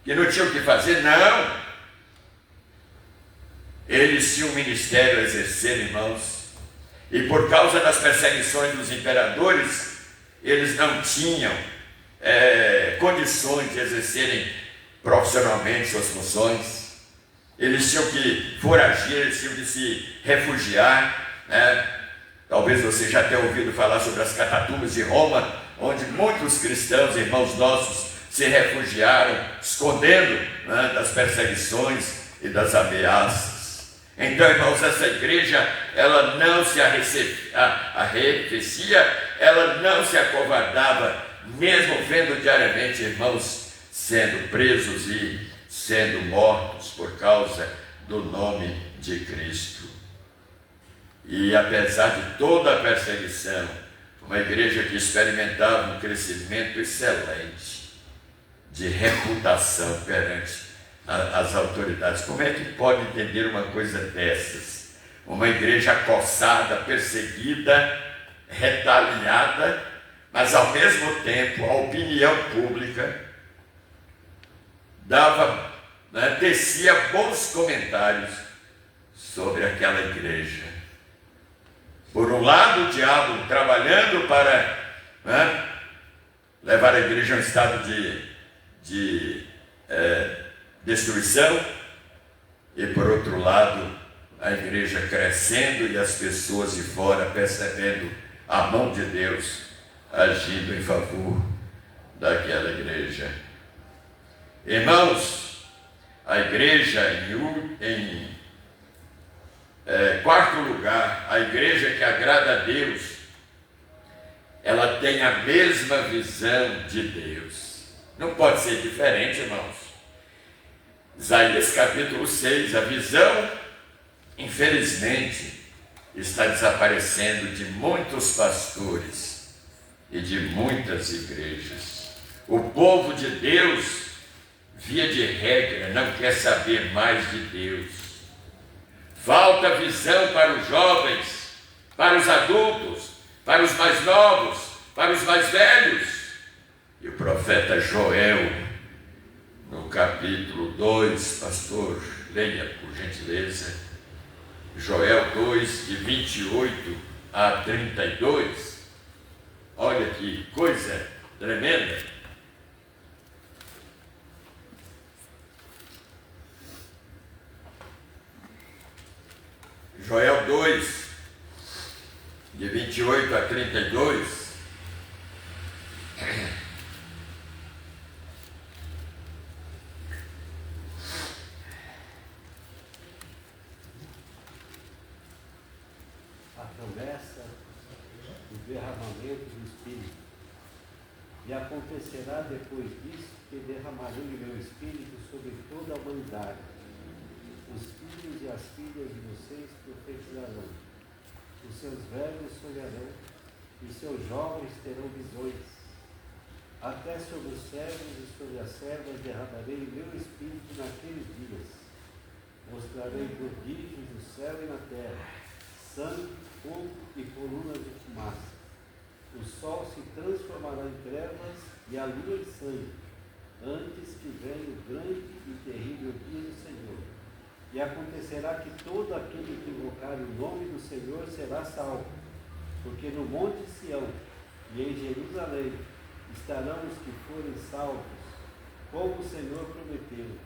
que não tinham o que fazer? Não. Eles tinham um ministério a exercer, irmãos. E por causa das perseguições dos imperadores, eles não tinham condições de exercerem profissionalmente suas funções. Eles tinham que foragir, eles tinham que se refugiar, Talvez você já tenha ouvido falar sobre as catatumbas de Roma, onde muitos cristãos, irmãos nossos, se refugiaram, escondendo das perseguições e das ameaças. Então, irmãos, essa igreja, ela não se arrefecia, ela não se acovardava, mesmo vendo diariamente irmãos sendo presos e sendo mortos por causa do nome de Cristo. E apesar de toda a perseguição, uma igreja que experimentava um crescimento excelente de reputação perante as autoridades. Como é que pode entender uma coisa dessas? Uma igreja acossada, perseguida, retaliada, mas ao mesmo tempo a opinião pública tecia bons comentários sobre aquela igreja. Por um lado, o diabo trabalhando para levar a igreja a um estado de destruição, e por outro lado, a igreja crescendo e as pessoas de fora percebendo a mão de Deus agindo em favor daquela igreja. Irmãos, a igreja em quarto lugar, a igreja que agrada a Deus, ela tem a mesma visão de Deus. Não pode ser diferente, irmãos. Isaías capítulo 6, a visão, infelizmente, está desaparecendo de muitos pastores e de muitas igrejas. O povo de Deus, via de regra, não quer saber mais de Deus. Falta visão para os jovens, para os adultos, para os mais novos, para os mais velhos. E o profeta Joel, no capítulo 2, pastor, leia por gentileza, Joel 2, de 28 a 32. Olha que coisa tremenda. Joel 2, de 28 a 32. E acontecerá depois disso que derramarei o meu espírito sobre toda a humanidade. Os filhos e as filhas de vocês profetizarão, os seus velhos sonharão, e seus jovens terão visões. Até sobre os servos e sobre as servas derramarei o meu espírito naqueles dias. Mostrarei prodígios no céu e na terra, sangue, fogo e colunas de fumaça. O sol se transformará em trevas e a lua em sangue, antes que venha o grande e terrível dia do Senhor. E acontecerá que todo aquele que invocar o nome do Senhor será salvo, porque no monte Sião e em Jerusalém estarão os que forem salvos, como o Senhor prometeu,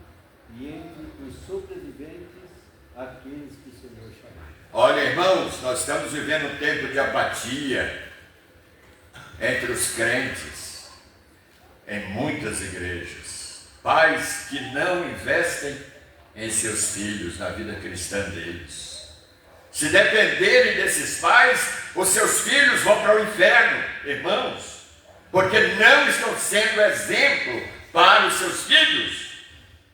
e entre os sobreviventes, aqueles que o Senhor chamar. Olha, irmãos, nós estamos vivendo um tempo de apatia entre os crentes, em muitas igrejas. Pais que não investem em seus filhos, na vida cristã deles. Se dependerem desses pais, os seus filhos vão para o inferno, irmãos, porque não estão sendo exemplo para os seus filhos.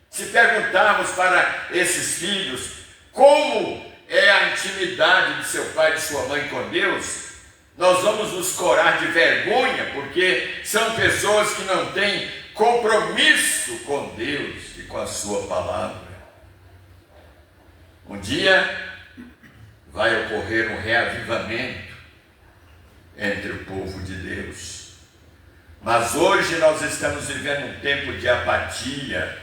Se perguntarmos para esses filhos como é a intimidade de seu pai e de sua mãe com Deus, nós vamos nos corar de vergonha, porque são pessoas que não têm compromisso com Deus e com a sua palavra. Um dia vai ocorrer um reavivamento entre o povo de Deus. Mas hoje nós estamos vivendo um tempo de apatia,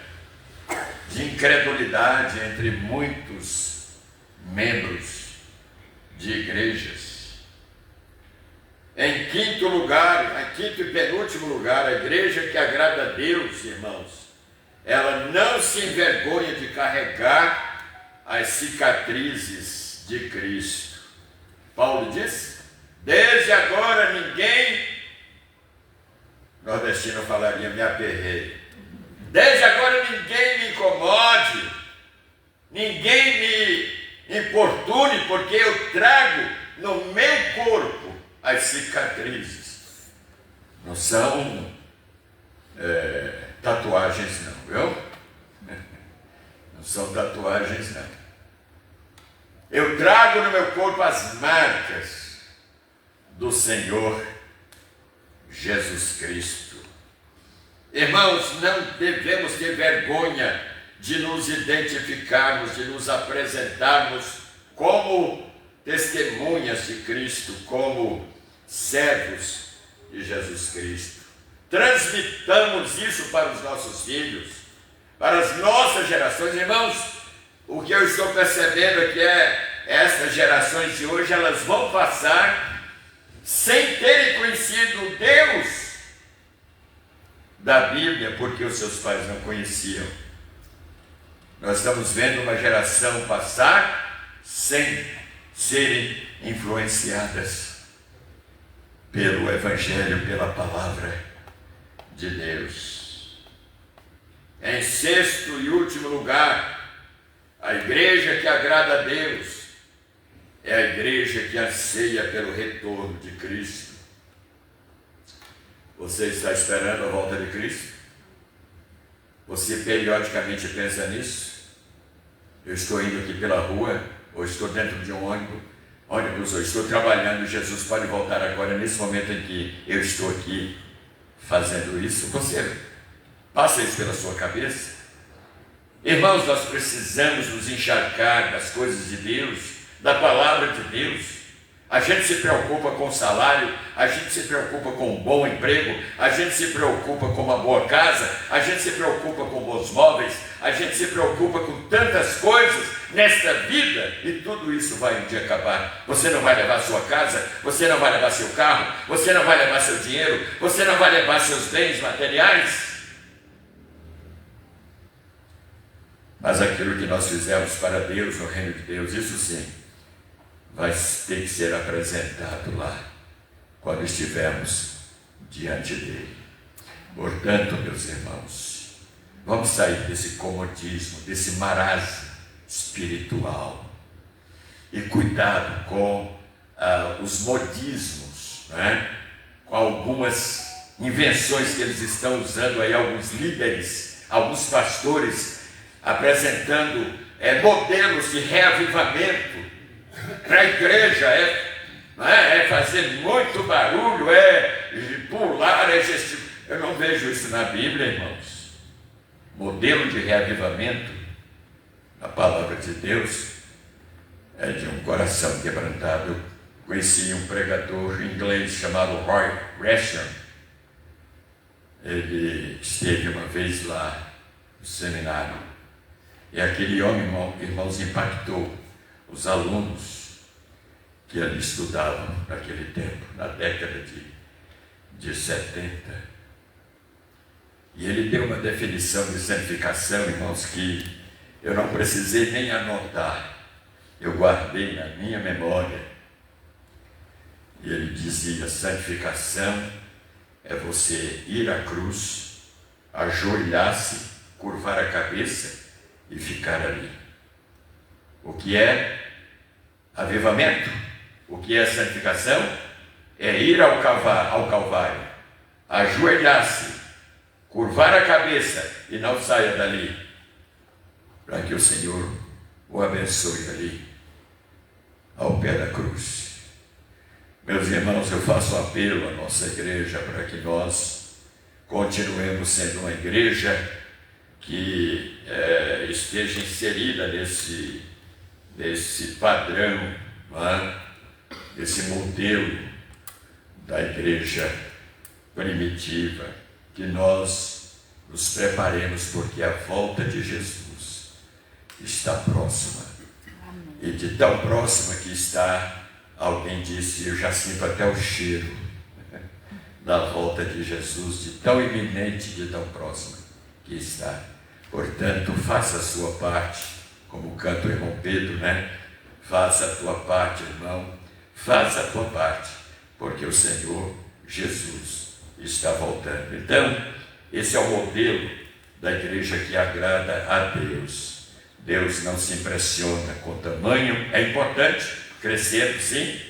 de incredulidade entre muitos membros de igrejas. Em quinto e penúltimo lugar, a igreja que agrada a Deus, irmãos, ela não se envergonha de carregar as cicatrizes de Cristo. Paulo diz: desde agora ninguém, nordestino falaria, me aperrei. Desde agora ninguém me incomode, ninguém me importune, porque eu trago no meu corpo as cicatrizes. Não são tatuagens não, viu? Não são tatuagens não. Eu trago no meu corpo as marcas do Senhor Jesus Cristo. Irmãos, não devemos ter vergonha de nos identificarmos, de nos apresentarmos como testemunhas de Cristo, como servos de Jesus Cristo. Transmitamos isso para os nossos filhos, para as nossas gerações. Irmãos, o que eu estou percebendo é que essas gerações de hoje, elas vão passar sem terem conhecido o Deus da Bíblia, porque os seus pais não conheciam. Nós estamos vendo uma geração passar sem serem influenciadas pelo Evangelho, pela palavra de Deus. Em sexto e último lugar, a igreja que agrada a Deus é a igreja que anseia pelo retorno de Cristo. Você está esperando a volta de Cristo? Você periodicamente pensa nisso? Eu estou indo aqui pela rua, ou estou dentro de um ônibus, ou estou trabalhando, Jesus pode voltar agora, nesse momento em que eu estou aqui fazendo isso. Você passa isso pela sua cabeça? Irmãos, nós precisamos nos encharcar das coisas de Deus, da palavra de Deus. A gente se preocupa com o salário, a gente se preocupa com um bom emprego, a gente se preocupa com uma boa casa, a gente se preocupa com bons móveis, a gente se preocupa com tantas coisas nesta vida, e tudo isso vai um dia acabar. Você não vai levar sua casa, você não vai levar seu carro, você não vai levar seu dinheiro, você não vai levar seus bens materiais. Mas aquilo que nós fizemos para Deus, no reino de Deus, isso sim, vai ter que ser apresentado lá, quando estivermos diante dele. Portanto, meus irmãos, vamos sair desse comodismo, desse marasmo espiritual, e cuidado com os modismos, né? Com algumas invenções que eles estão usando aí, alguns líderes, alguns pastores, apresentando modelos de reavivamento para a igreja, é fazer muito barulho, pular, gesticular. Eu não vejo isso na Bíblia, irmãos. Modelo de reavivamento, a palavra de Deus, é de um coração quebrantado. Eu conheci um pregador inglês chamado Roy Gresham. Ele esteve uma vez lá no seminário. E aquele homem, irmãos, impactou os alunos que ali estudavam naquele tempo, na década de 70. E ele deu uma definição de santificação, irmãos, que eu não precisei nem anotar. Eu guardei na minha memória. E ele dizia: santificação é você ir à cruz, ajoelhar-se, curvar a cabeça e ficar ali. O que é avivamento? O que é santificação? É ir ao Calvário, ajoelhar-se, curvar a cabeça e não saia dali, para que o Senhor o abençoe ali, ao pé da cruz. Meus irmãos, eu faço um apelo à nossa igreja para que nós continuemos sendo uma igreja que esteja inserida nesse padrão, esse modelo da igreja primitiva, que nós nos preparemos, porque a volta de Jesus está próxima. E de tão próxima que está, alguém disse, eu já sinto até o cheiro da volta de Jesus, de tão iminente, de tão próxima que está. Portanto, faça a sua parte, como canta o irmão Pedro, Faça a tua parte, irmão, faça a tua parte, porque o Senhor Jesus está voltando. Então, esse é o modelo da igreja que agrada a Deus. Deus não se impressiona com tamanho. É importante crescer, sim,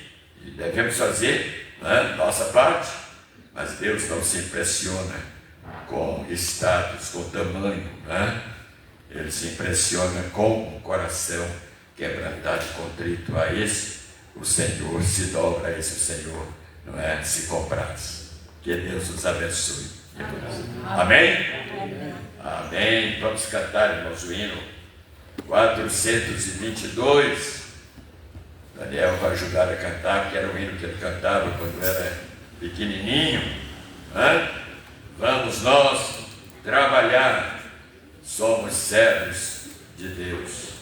e devemos fazer nossa parte, mas Deus não se impressiona com status, com tamanho, Ele se impressiona com o coração quebrantado e contrito. A esse o Senhor se dobra, a esse o Senhor se compraz. Que Deus nos abençoe. Amém? Amém. Vamos cantar, irmãos, o hino 422. Daniel vai ajudar a cantar, que era o hino que ele cantava quando era pequenininho. Vamos nós trabalhar, somos servos de Deus.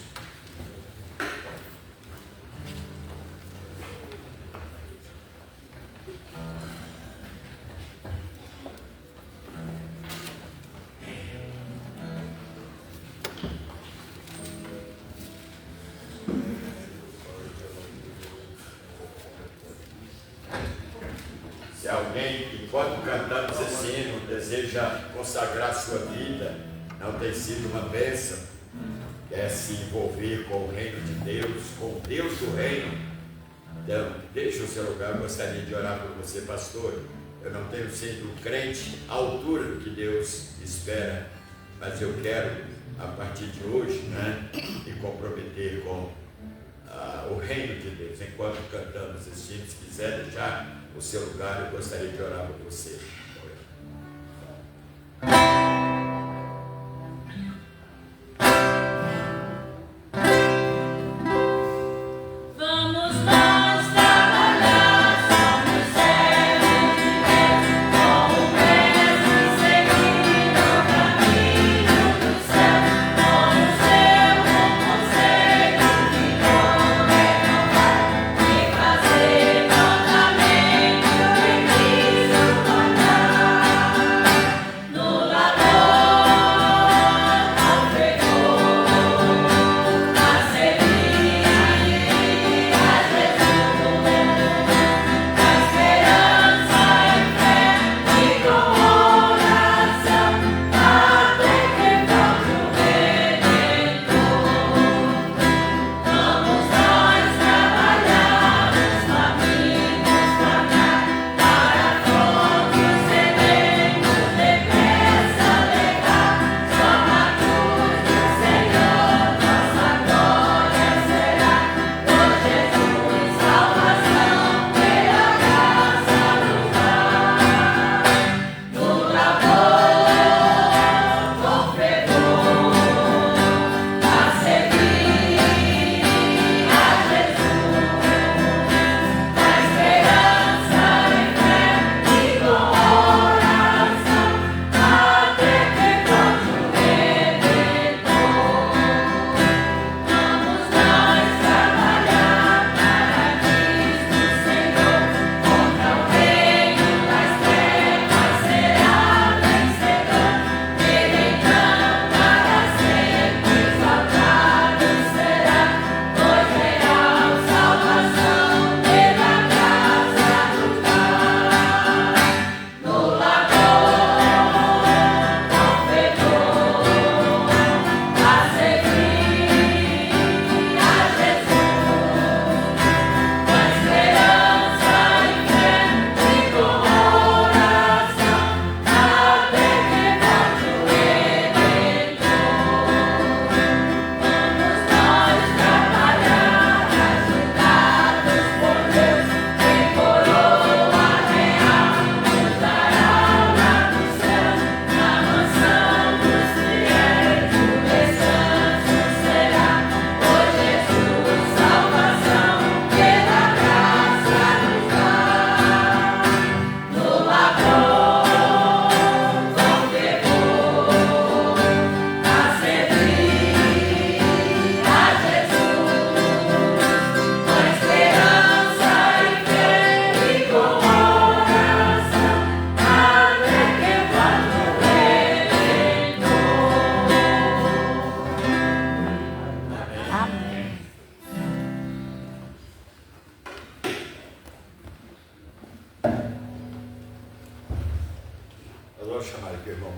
Se alguém, enquanto cantamos esse hino, deseja consagrar sua vida, não tem sido uma bênção, quer se envolver com o reino de Deus, com o Deus do reino, então deixe o seu lugar. Eu gostaria de orar por você, pastor. Eu não tenho sido crente à altura do que Deus espera, mas eu quero, a partir de hoje, me comprometer com o reino de Deus. Enquanto cantamos esse hino, se quiser deixar o seu lugar, eu gostaria de orar por você. Vamos nós trabalhar, somos servos de Deus, com o mesmo seguir o caminho do céu, com o seu bom conselho de não renovar, e fazer totalmente o que Cristo mandar.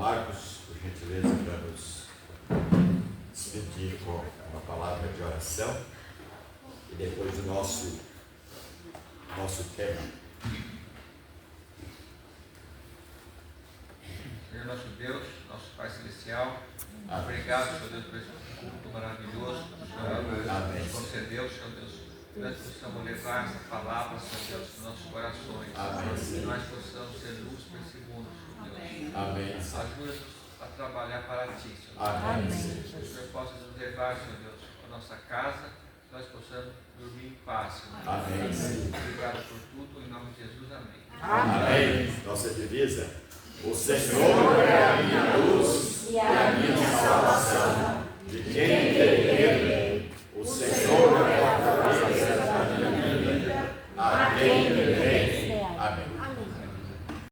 Marcos, por gentileza, para nos despedir com uma palavra de oração e depois o nosso tema. Senhor nosso Deus, nosso Pai Celestial, obrigado, Senhor Deus, por esse culto maravilhoso que o Senhor nos concedeu, Senhor Deus. Que nós possamos levar essa palavra, Senhor Deus, nos nossos corações. Que nós possamos ser luz para esse mundo, Senhor Deus. Amém. Ajuda-nos a trabalhar para Ti, Senhor. Amém. Que o Senhor possa nos levar, Senhor Deus, a nossa casa, que nós possamos dormir em paz, Senhor. Amém. Obrigado por tudo, em nome de Jesus, amém. Amém. Nossa divisa. O Senhor é a minha luz e a minha salvação. De quem temerei? O Senhor é a fortaleza da minha vida. A quem temerei?